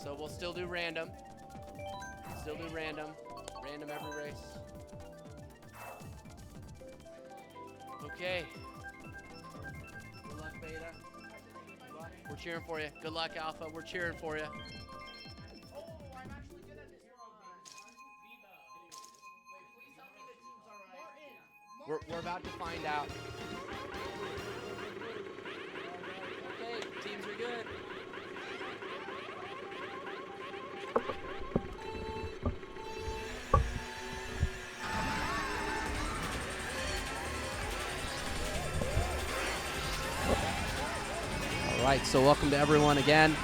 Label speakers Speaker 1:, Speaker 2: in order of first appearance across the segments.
Speaker 1: So we'll still do random. Still do random. Random every race. Okay. Good luck, Beta. Good luck. We're cheering for you. Good luck, Alpha. We're cheering for you. We're about to find out. Okay, teams are good. All right, so welcome to everyone again.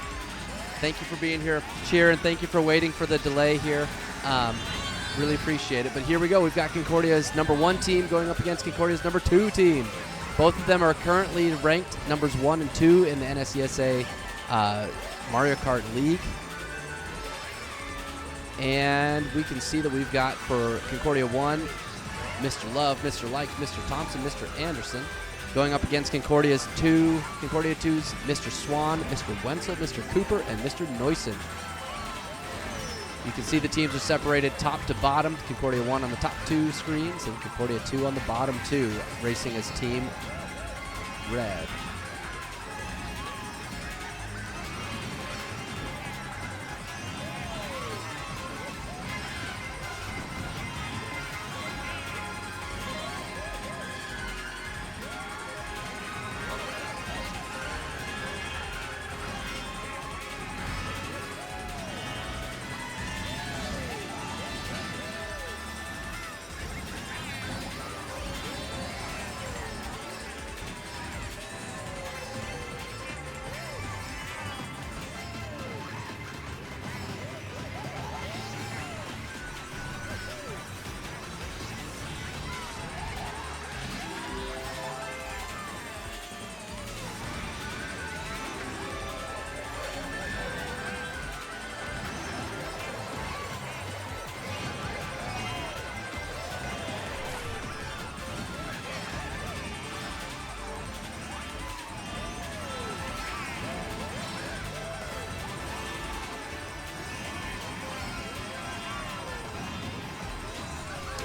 Speaker 1: Thank you for being here, cheering. Thank you for waiting for the delay here. Really appreciate it. But here we go. We've got Concordia's #1 team going up against Concordia's #2 team. Both of them are currently ranked numbers 1 and 2 in the NSCSA Mario Kart League. And we can see that we've got for Concordia 1, Mr. Love, Mr. Like, Mr. Thompson, Mr. Anderson. Going up against Concordia's 2, Concordia 2's Mr. Swan, Mr. Wenzel, Mr. Cooper, and Mr. Neusen. You can see the teams are separated top to bottom. Concordia 1 on the top 2 screens and Concordia 2 on the bottom 2, racing as Team Red.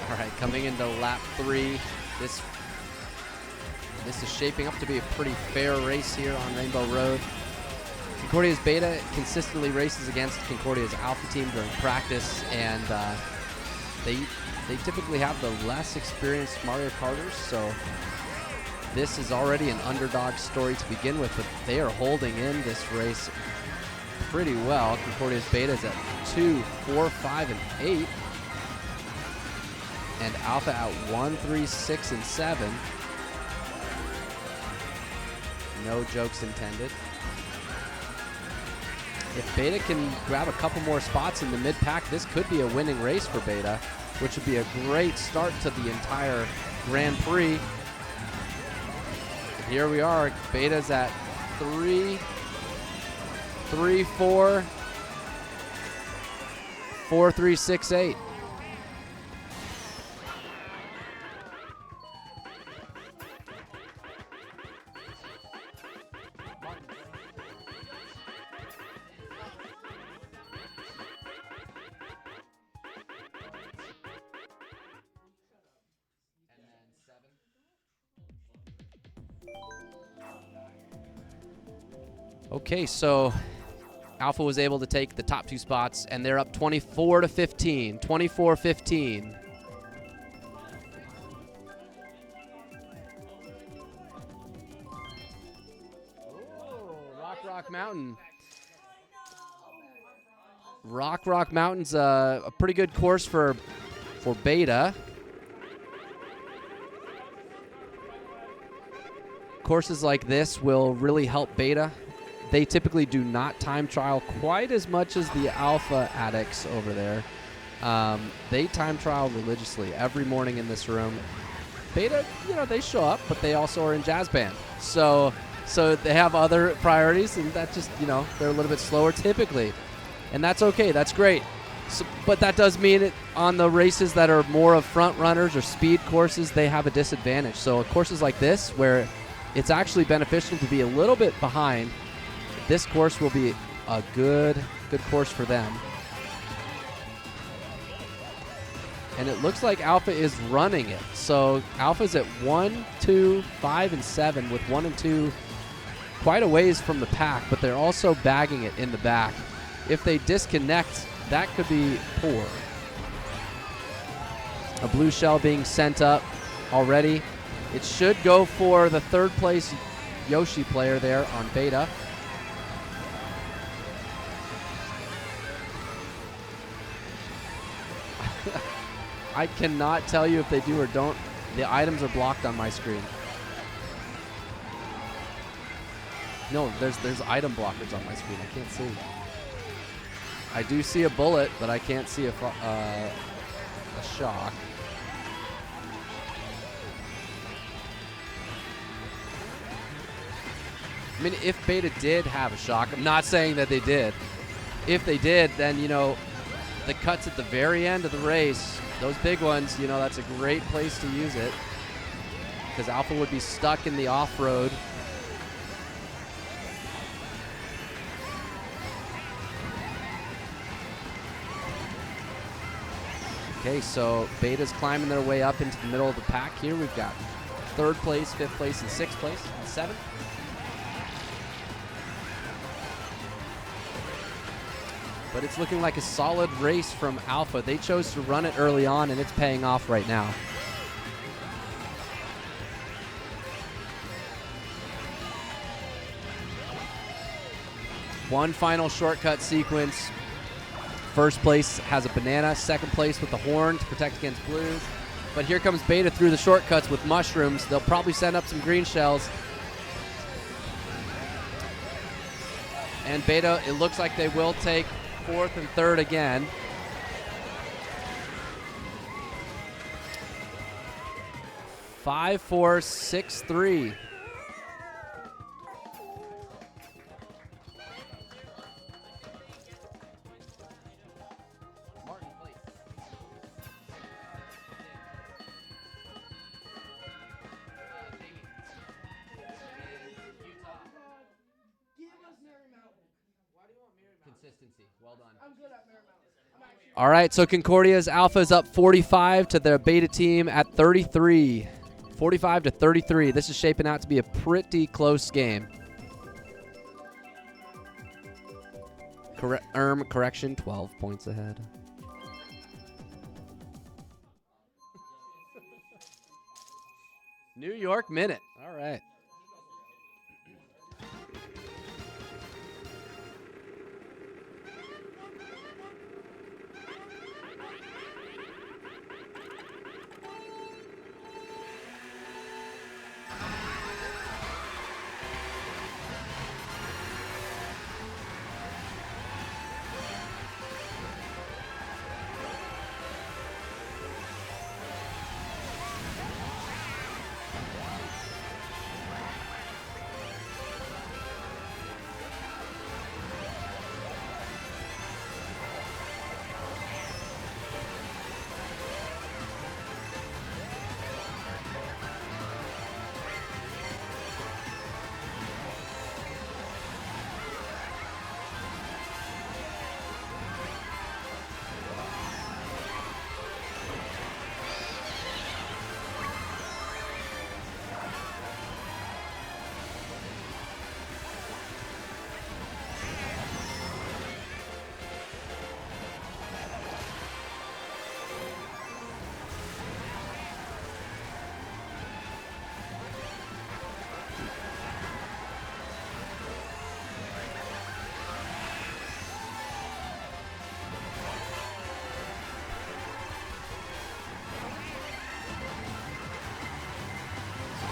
Speaker 1: All right, coming into lap 3, this is shaping up to be a pretty fair race here on Rainbow Road. Concordia's Beta consistently races against Concordia's Alpha team during practice, and they typically have the less experienced Mario Karters, so this is already an underdog story to begin with, but they are holding in this race pretty well. Concordia's Beta is at 2, 4, 5, and 8. And Alpha at 1, 3, 6, and 7. No jokes intended. If Beta can grab a couple more spots in the mid-pack, this could be a winning race for Beta, which would be a great start to the entire Grand Prix. And here we are. Beta's at 3, 4, 4, 3, 6, 8. Okay, so Alpha was able to take the top 2 spots, and they're up 24-15. 24-15. Rock Mountain. Rock Mountain's a pretty good course for Beta. Courses like this will really help Beta. They typically do not time trial quite as much as the Alpha addicts over there. They time trial religiously every morning in this room. Beta, they show up, but they also are in jazz band. So they have other priorities, and that just, they're a little bit slower typically. And that's okay. That's great. So, but that does mean on the races that are more of front runners or speed courses, they have a disadvantage. So courses like this, where it's actually beneficial to be a little bit behind, this course will be a good course for them. And it looks like Alpha is running it. So Alpha's at 1, 2, 5, and 7 with 1 and 2 quite a ways from the pack, but they're also bagging it in the back. If they disconnect, that could be poor. A blue shell being sent up already. It should go for the third place Yoshi player there on Beta. I cannot tell you if they do or don't. The items are blocked on my screen. No, there's item blockers on my screen. I can't see. I do see a bullet, but I can't see a shock. I mean, if Beta did have a shock, I'm not saying that they did. If they did, then, you know, the cuts at the very end of the race, those big ones, you know, that's a great place to use it because Alpha would be stuck in the off-road. Okay, so Beta's climbing their way up into the middle of the pack here. We've got 3rd place, 5th place, and 6th place, and 7th. But it's looking like a solid race from Alpha. They chose to run it early on, and it's paying off right now. One final shortcut sequence. 1st place has a banana. 2nd place with the horn to protect against blues. But here comes Beta through the shortcuts with mushrooms. They'll probably send up some green shells. And Beta, it looks like they will take 4th and 3rd again. Five, 4, 6, 3. Consistency. Well done. I'm good at Marymount. All right, so Concordia's Alpha is up 45 to their Beta team at 33. 45 to 33. This is shaping out to be a pretty close game. Correction, 12 points ahead. New York Minute. All right.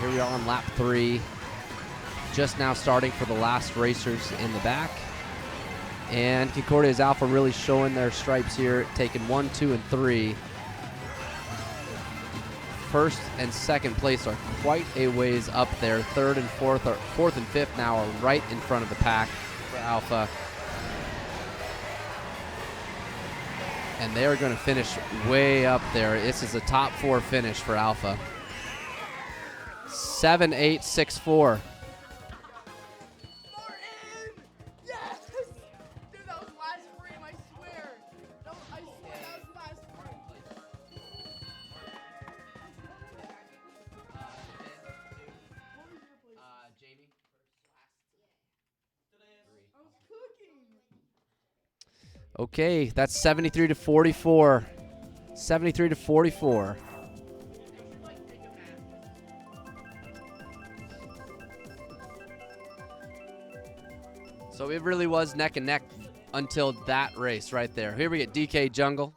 Speaker 1: Here we are on lap 3, just now starting for the last racers in the back. And Concordia's Alpha really showing their stripes here, taking 1, 2, and 3. 1st and 2nd place are quite a ways up there. 3rd and 4th, or 4th and 5th now are right in front of the pack for Alpha. And they are going to finish way up there. This is a top 4 finish for Alpha. 7, 8, 6, 4. Okay, that's 73 to 44. 73 to 44. So it really was neck and neck until that race right there. Here we get DK Jungle.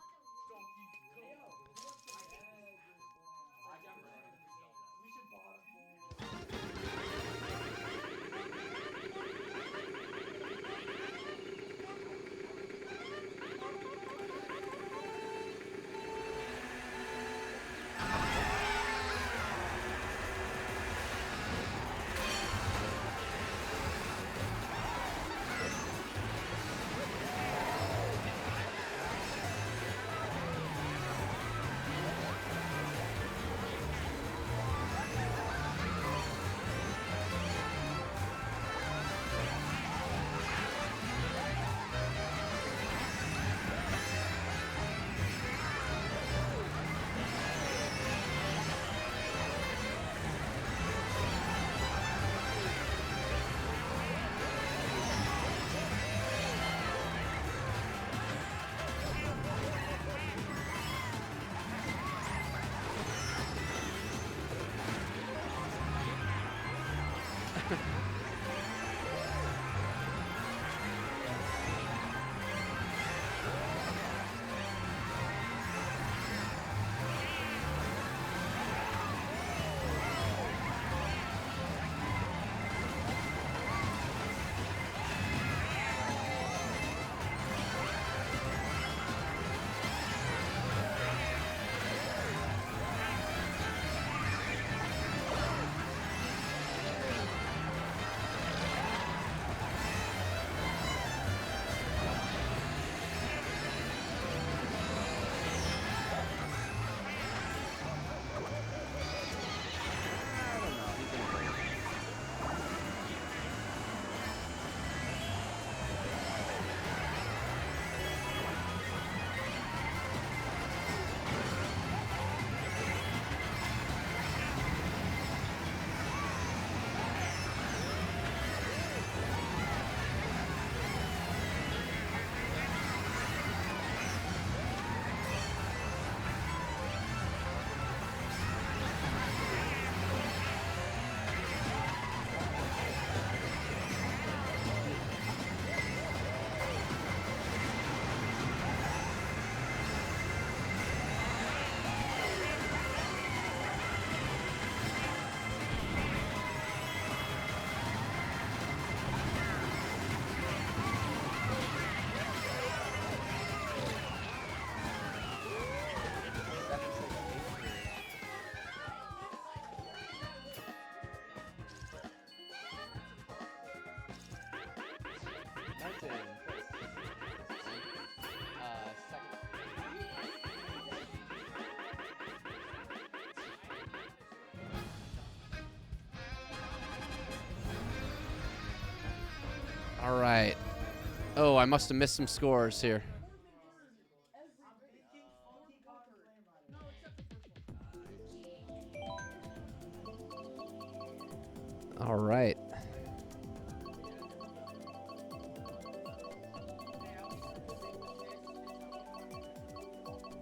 Speaker 1: All right. Oh, I must have missed some scores here. All right.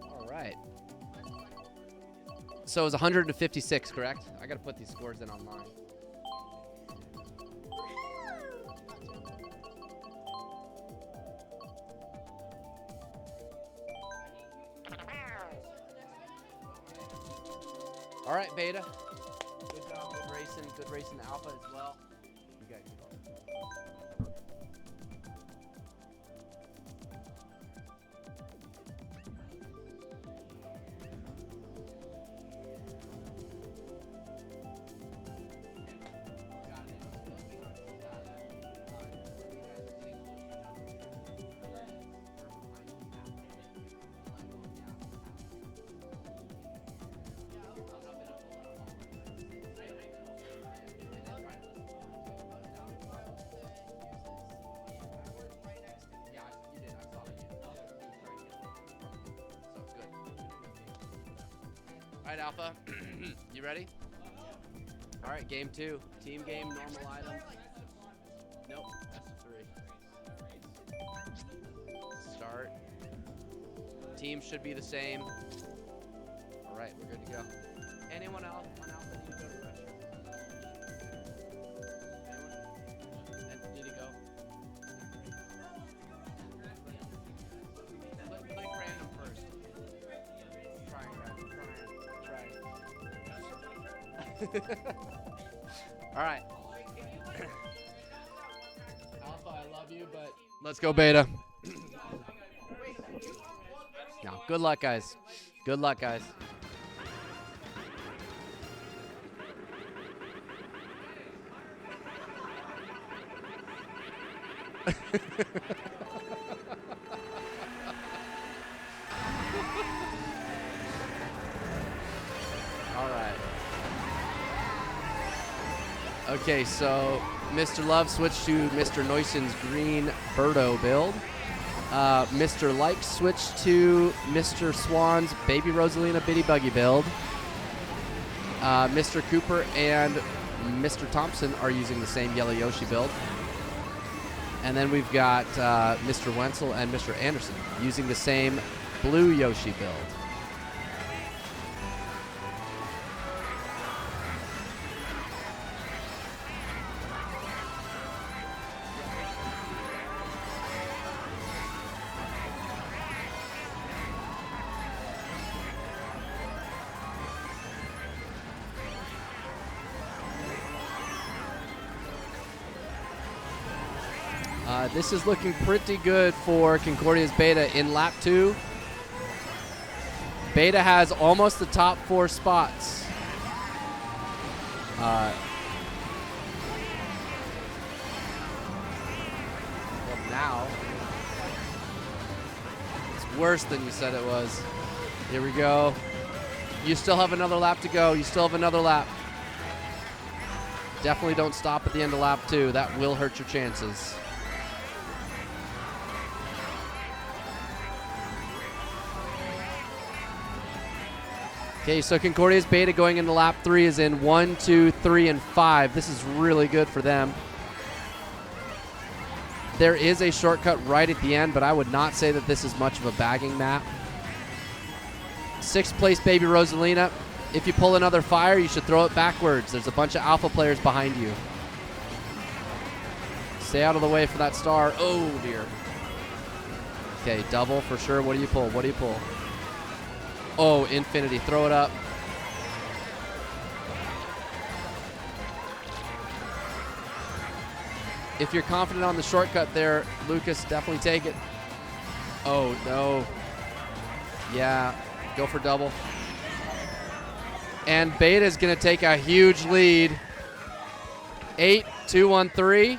Speaker 1: All right. So it was 156, correct? I got to put these scores in online. All right, Beta. Good job, good racing. Good racing Alpha as well. You guys go. All right, Alpha. You ready? All right, game 2. Team game, normal items. Nope, that's 3. Start. Team should be the same. All right, we're good to go. Anyone else on Alpha need to go to the restroom? Anyone? And need to go? Click random first. Try. All right. Alpha, I love you, but let's go Beta. No, good luck, guys. Good luck, guys. All right. Okay, so Mr. Love switched to Mr. Neuson's green Birdo build. Mr. Like switched to Mr. Swan's Baby Rosalina Bitty Buggy build. Mr. Cooper and Mr. Thompson are using the same Yellow Yoshi build. And then we've got Mr. Wenzel and Mr. Anderson using the same Blue Yoshi build. This is looking pretty good for Concordia's Beta in lap 2. Beta has almost the top 4 spots. Well, now it's worse than you said it was. Here we go. You still have another lap to go. You still have another lap. Definitely don't stop at the end of lap 2. That will hurt your chances. Okay, so Concordia's Beta going into lap 3 is in 1, 2, 3, and 5. This is really good for them. There is a shortcut right at the end, but I would not say that this is much of a bagging map. 6th place Baby Rosalina. If you pull another fire, you should throw it backwards. There's a bunch of Alpha players behind you. Stay out of the way for that star. Oh, dear. Okay, double for sure. What do you pull? What do you pull? Oh, infinity. Throw it up. If you're confident on the shortcut there, Lucas, definitely take it. Oh, no. Yeah, go for double. And Beta's going to take a huge lead. 8, 2, 1, 3.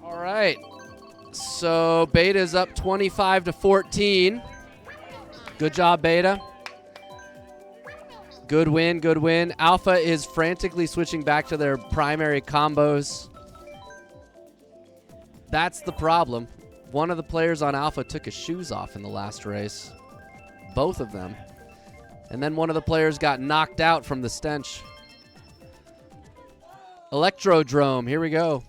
Speaker 1: All right. So Beta's up 25 to 14. Good job, Beta. Good win, good win. Alpha is frantically switching back to their primary combos. That's the problem. One of the players on Alpha took his shoes off in the last race. Both of them. And then one of the players got knocked out from the stench. Electrodrome, here we go.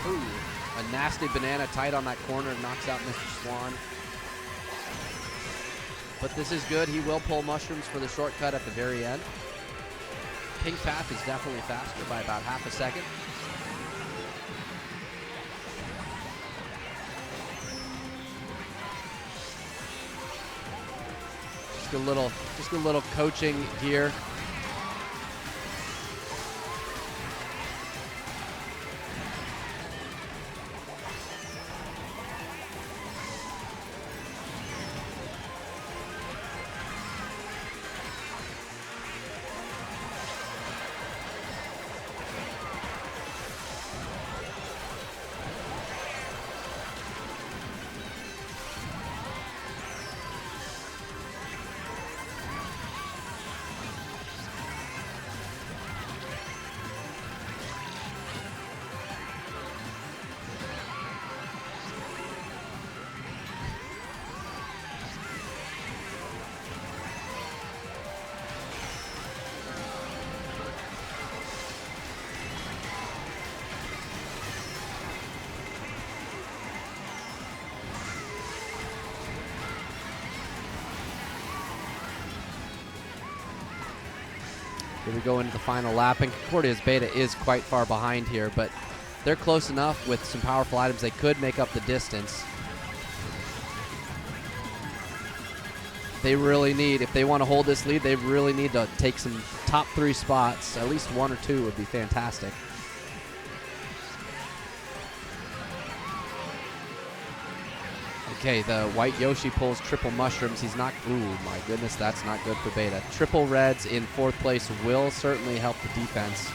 Speaker 1: Ooh, a nasty banana tight on that corner knocks out Mr. Swan. But this is good. He will pull mushrooms for the shortcut at the very end. Pink path is definitely faster by about half a second. Just a little coaching here. Here we go into the final lap, and Concordia's Beta is quite far behind here, but they're close enough with some powerful items. They could make up the distance. They really need, if they want to hold this lead, they really need to take some top 3 spots. At least 1 or 2 would be fantastic. Okay, the white Yoshi pulls triple mushrooms. He's not, ooh, my goodness, that's not good for Beta. Triple reds in 4th place will certainly help the defense.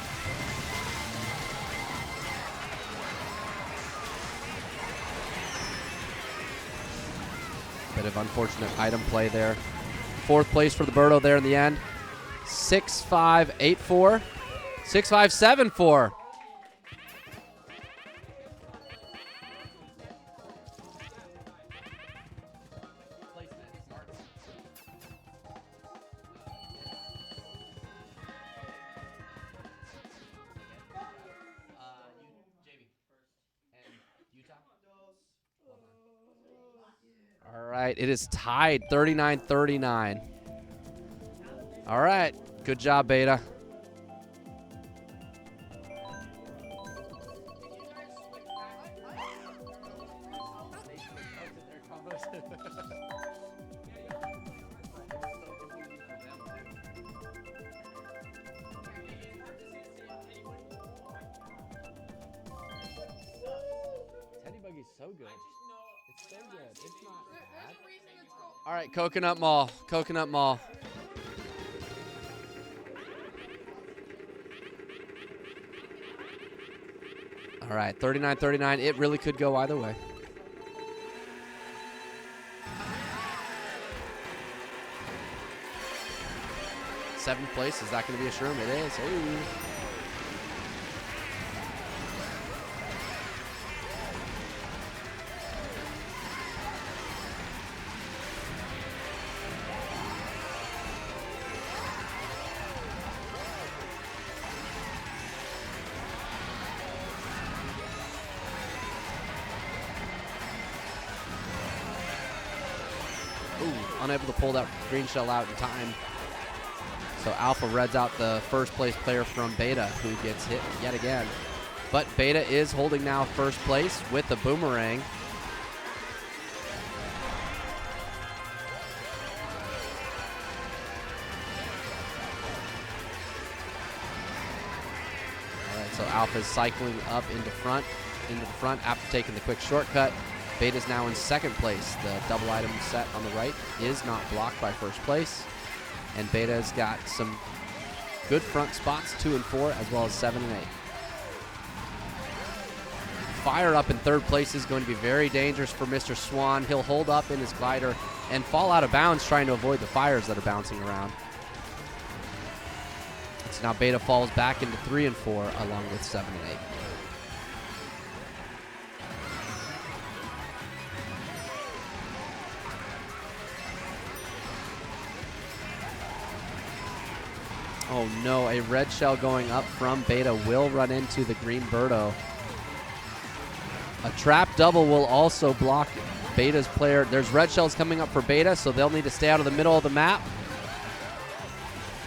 Speaker 1: Bit of unfortunate item play there. 4th place for the Birdo there in the end. 6.584. 6.574. All right, it is tied 39-39. All right, good job, Beta. Teddy Buggy's so good. It's so good. It's not bad. All right, Coconut Mall. Coconut Mall. All right, 39-39. It really could go either way. Seventh place. Is that going to be a shroom? It is. Ooh. Unable to pull that green shell out in time. So Alpha reds out the first place player from Beta, who gets hit yet again. But Beta is holding now first place with the boomerang. All right, so Alpha's cycling up into the front after taking the quick shortcut. Beta's now in second place. The double item set on the right is not blocked by first place. And Beta's got some good front spots, 2 and 4, as well as 7 and 8. Fire up in third place is going to be very dangerous for Mr. Swan. He'll hold up in his glider and fall out of bounds trying to avoid the fires that are bouncing around. So now Beta falls back into 3 and 4 along with 7 and 8. Oh no, a red shell going up from Beta will run into the green Birdo. A trap double will also block Beta's player. There's red shells coming up for Beta, so they'll need to stay out of the middle of the map.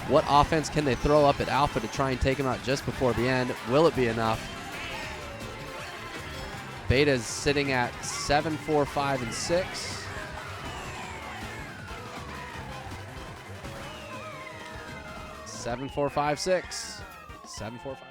Speaker 1: What offense can they throw up at Alpha to try and take him out just before the end? Will it be enough? Beta's sitting at 7, 4, 5, and 6. 7, 4, 5, 6. 7, 4, 5.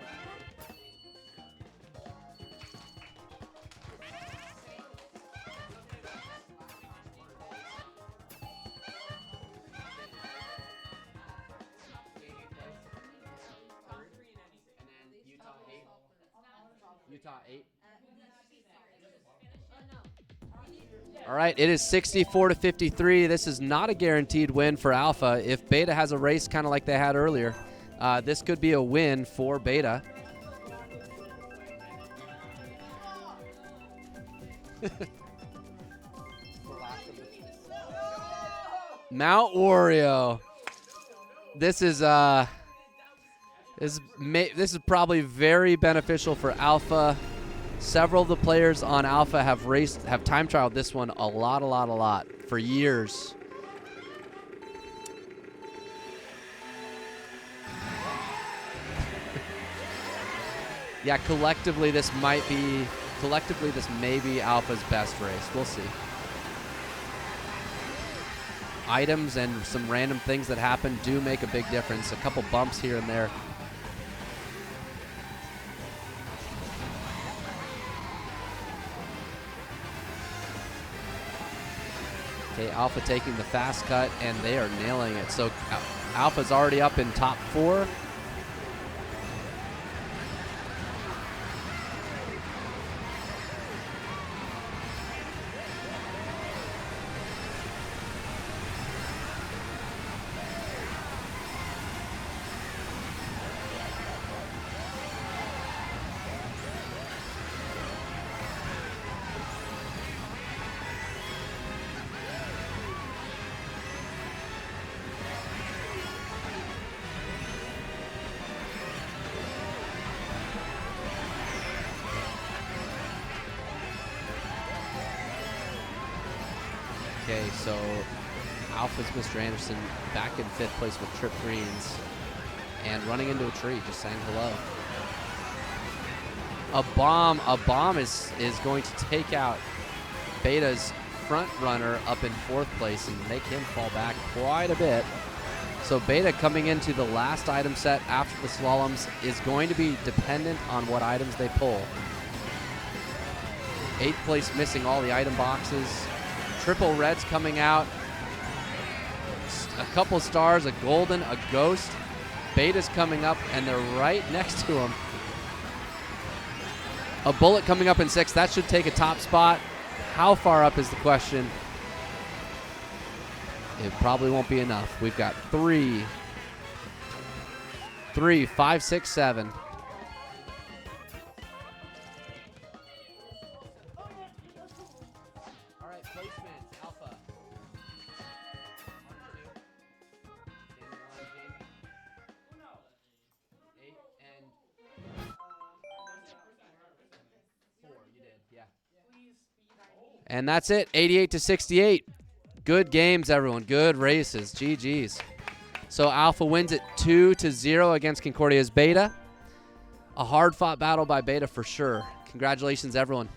Speaker 1: Utah 8. All right, it is 64-53. This is not a guaranteed win for Alpha. If Beta has a race kind of like they had earlier, this could be a win for Beta. Mount Wario. This is probably very beneficial for Alpha. Several of the players on Alpha have time trialed this one a lot for years. Yeah, collectively this may be Alpha's best race. We'll see. Items and some random things that happen do make a big difference. A couple bumps here and there. Okay, Alpha taking the fast cut, and they are nailing it. So Alpha's already up in top 4. Okay, so Alpha's Mr. Anderson back in 5th place with trip greens and running into a tree, just saying hello. A bomb is going to take out Beta's front runner up in 4th place and make him fall back quite a bit. So Beta coming into the last item set after the slaloms is going to be dependent on what items they pull. 8th place missing all the item boxes. Triple reds coming out. A couple stars, a golden, a ghost. Beta's coming up, and they're right next to him. A bullet coming up in 6th. That should take a top spot. How far up is the question? It probably won't be enough. We've got 3, 5, 6, 7. And that's it, 88-68. Good games, everyone. Good races. GG's. So Alpha wins it 2-0 against Concordia's Beta. A hard-fought battle by Beta for sure. Congratulations, everyone.